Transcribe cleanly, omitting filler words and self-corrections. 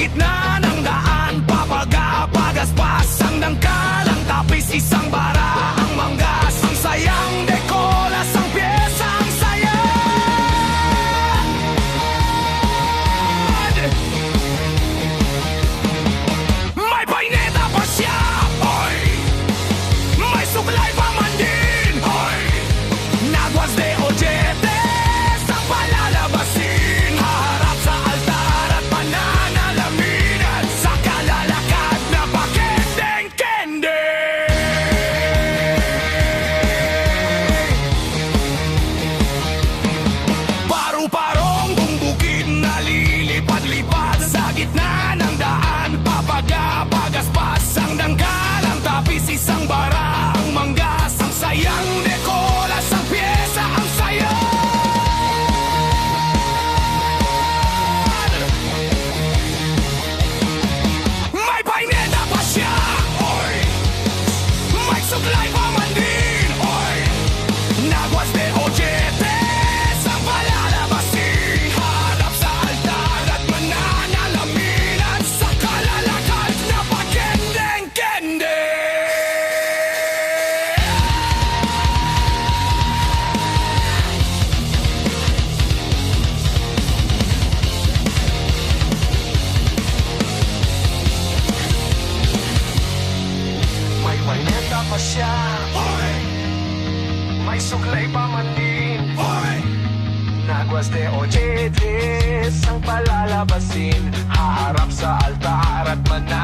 gitna ng daan, papagapagaspas ang dangkalang tapis, isang bara ang manggas, ang sayang dekolas, ang pyesa, ang saya. May paineta pa siya, oy. May suklay pa man din, oy. Nagwas de ojetes ang palalabasin, haharap sa altar at mananalamin, at sa kalalakad na pakendeng-kende. Paru-parong bukid na lilipad-lipad sa gitna ng daan, papagapagaspas ang dangkalang tapis, isang bara ang manggas, ang sayang dekolas, ang pyesa, ang saya. May paineta pa siya, oy. May suklay pa man din, oy. Nagwas de ojetes ang palalabasin, harap sa altar at mananalamin, at sa kalalakad na pakendeng-kende. May paineta pa siya, oy. May suklay pa man din, oy. Nagwas de ojetes ang palalabasin, haharap sa altar at mananalamin,